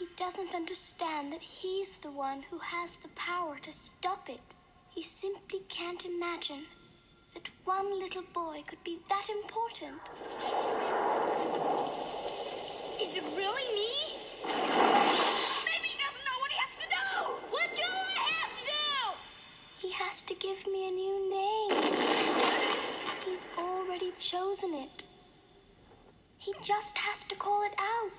He doesn't understand that he's the one who has the power to stop it. He simply can't imagine that one little boy could be that important. Is it really me? Maybe he doesn't know what he has to do! What do I have to do? He has to give me a new name. He's already chosen it. He just has to call it out.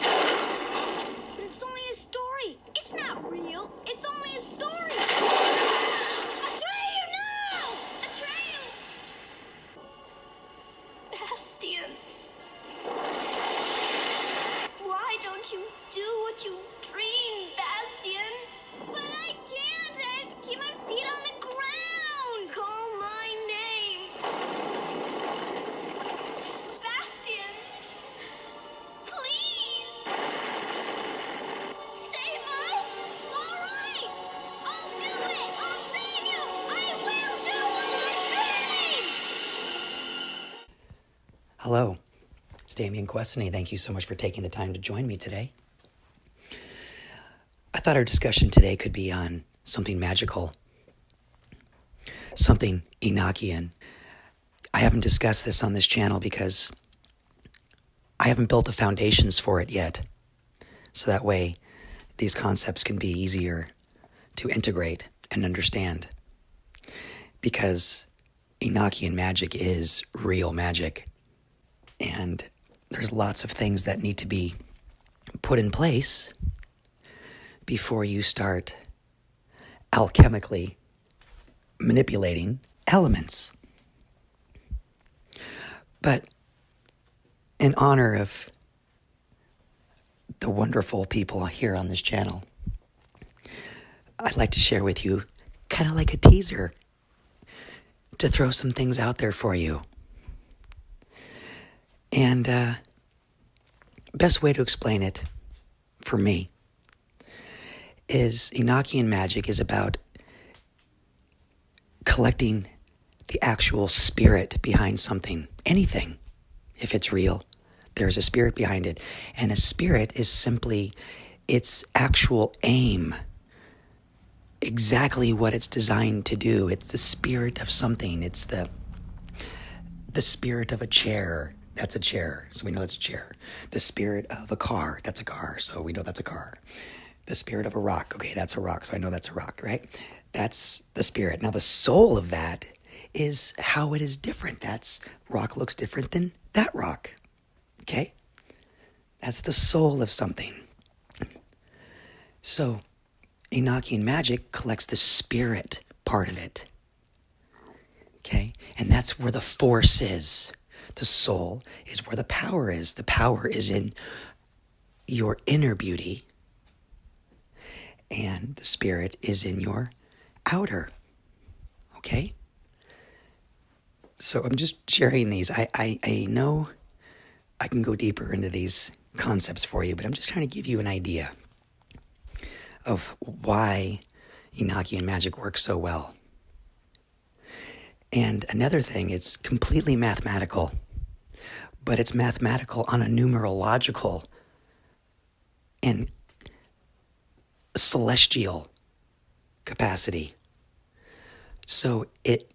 But it's only a story. It's not real. It's only a story. Atreyu, no! Atreyu! Bastian. Why don't you do what you dream, Bastian? But I can't. I have to keep my feet on the ground. Call my name. Bastian. Please. Save us? All right. I'll do it. I'll save you. I will do what I dream. Hello, it's Damian Questiny. Thank you so much for taking the time to join me today. I thought our discussion today could be on something magical, something Enochian. I haven't discussed this on this channel because I haven't built the foundations for it yet. So that way, these concepts can be easier to integrate and understand. Because Enochian magic is real magic. And there's lots of things that need to be put in place before you start alchemically manipulating elements. But in honor of the wonderful people here on this channel, I'd like to share with you kind of like a teaser to throw some things out there for you. And best way to explain it for me is Enochian magic is about collecting the actual spirit behind something, anything. If it's real, there's a spirit behind it. And a spirit is simply its actual aim, exactly what it's designed to do. It's the spirit of something. It's the spirit of a chair. That's a chair, so we know that's a chair. The spirit of a car, that's a car, so we know that's a car. The spirit of a rock, okay, that's a rock, so I know that's a rock, right? That's the spirit. Now the soul of that is how it is different. That's rock looks different than that rock, okay? That's the soul of something. So Enochian magic collects the spirit part of it, okay? And that's where the force is. The soul is where the power is. The power is in your inner beauty, and the spirit is in your outer. Okay? So I'm just sharing these. I know I can go deeper into these concepts for you, but I'm just trying to give you an idea of why Enochian magic works so well. And another thing, it's completely mathematical, but it's mathematical on a numerological and celestial capacity. So it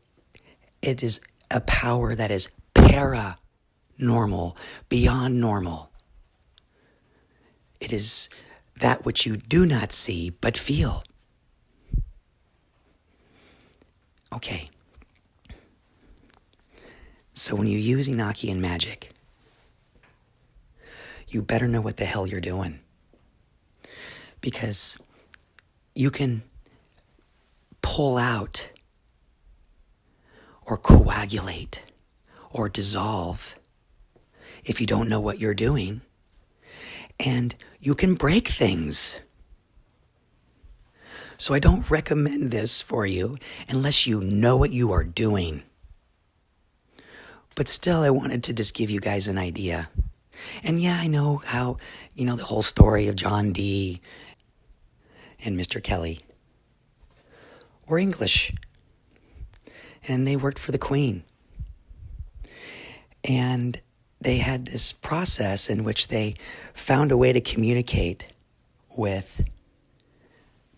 is a power that is paranormal, beyond normal. It is that which you do not see but feel. Okay. So when you use Enochian magic, you better know what the hell you're doing. Because you can pull out or coagulate or dissolve if you don't know what you're doing. And you can break things. So I don't recommend this for you unless you know what you are doing. But still, I wanted to just give you guys an idea. And yeah, I know how, the whole story of John Dee and Mr. Kelly were English. And they worked for the Queen. And they had this process in which they found a way to communicate with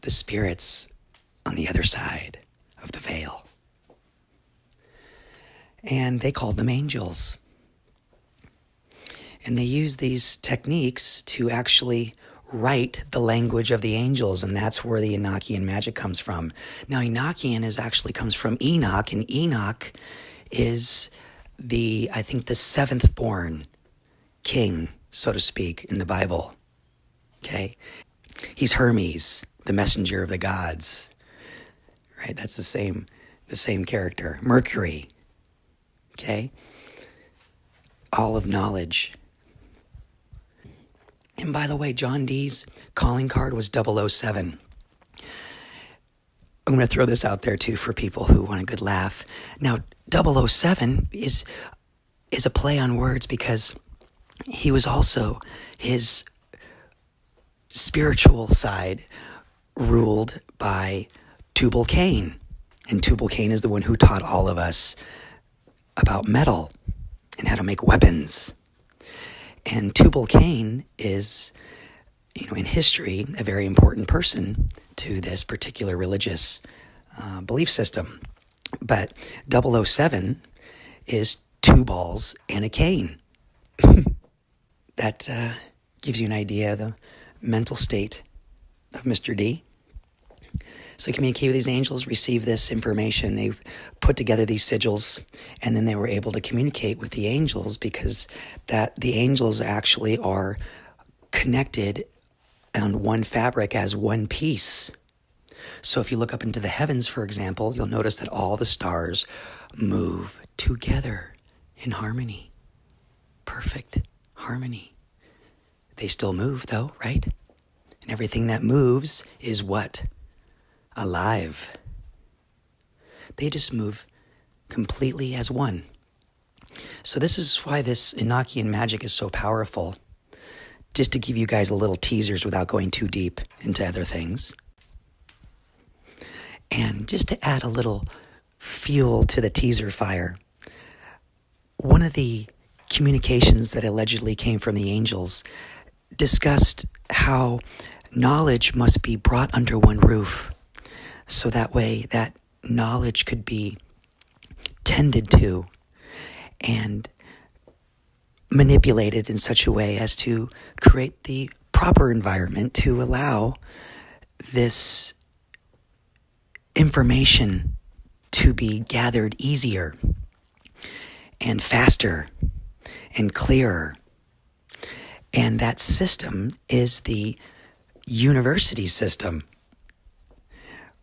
the spirits on the other side of the veil. And they called them angels. And they used these techniques to actually write the language of the angels, and that's where the Enochian Magick comes from. Now, Enochian comes from Enoch, and Enoch is I think the seventh born king, so to speak, in the Bible. Okay? He's Hermes, the messenger of the gods. Right? That's the same character. Mercury. Okay? All of knowledge. And by the way, John Dee's calling card was 007. I'm going to throw this out there too for people who want a good laugh. Now, 007 is a play on words because he was also, his spiritual side ruled by Tubal Cain. And Tubal Cain is the one who taught all of us about metal and how to make weapons. And Tubal Cain is, in history, a very important person to this particular religious belief system. But 007 is two balls and a cane. That gives you an idea of the mental state of Mr. D. So communicate with these angels, receive this information. They've put together these sigils, and then they were able to communicate with the angels because the angels actually are connected on one fabric as one piece. So if you look up into the heavens, for example, you'll notice that all the stars move together in harmony. Perfect harmony. They still move though, right? And everything that moves is what? Alive. They just move completely as one. So this is why this Enochian Magick is so powerful. Just to give you guys a little teasers without going too deep into other things. And just to add a little fuel to the teaser fire, one of the communications that allegedly came from the angels discussed how knowledge must be brought under one roof. So that way that knowledge could be tended to and manipulated in such a way as to create the proper environment to allow this information to be gathered easier and faster and clearer. And that system is the university system,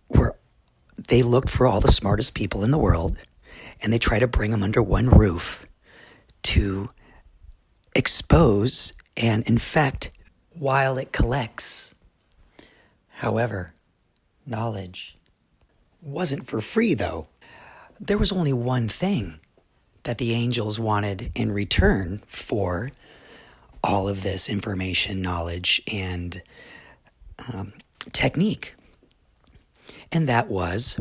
where they looked for all the smartest people in the world and they try to bring them under one roof to expose and infect while it collects. However, knowledge wasn't for free, though. There was only one thing that the angels wanted in return for all of this information, knowledge, and technique. And that was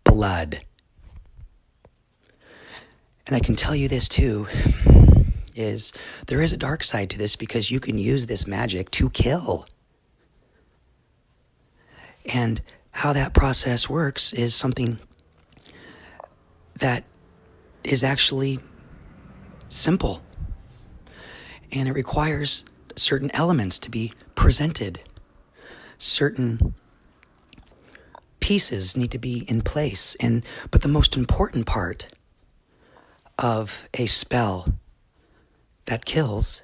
blood. And I can tell you this too, is there is a dark side to this because you can use this magic to kill. And how that process works is something that is actually simple. And it requires certain elements to be presented. Certain pieces need to be in place. But the most important part of a spell that kills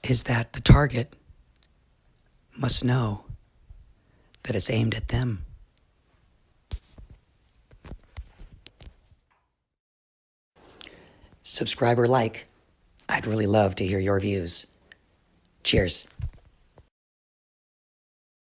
is that the target must know that it's aimed at them. Subscribe or like. I'd really love to hear your views. Cheers.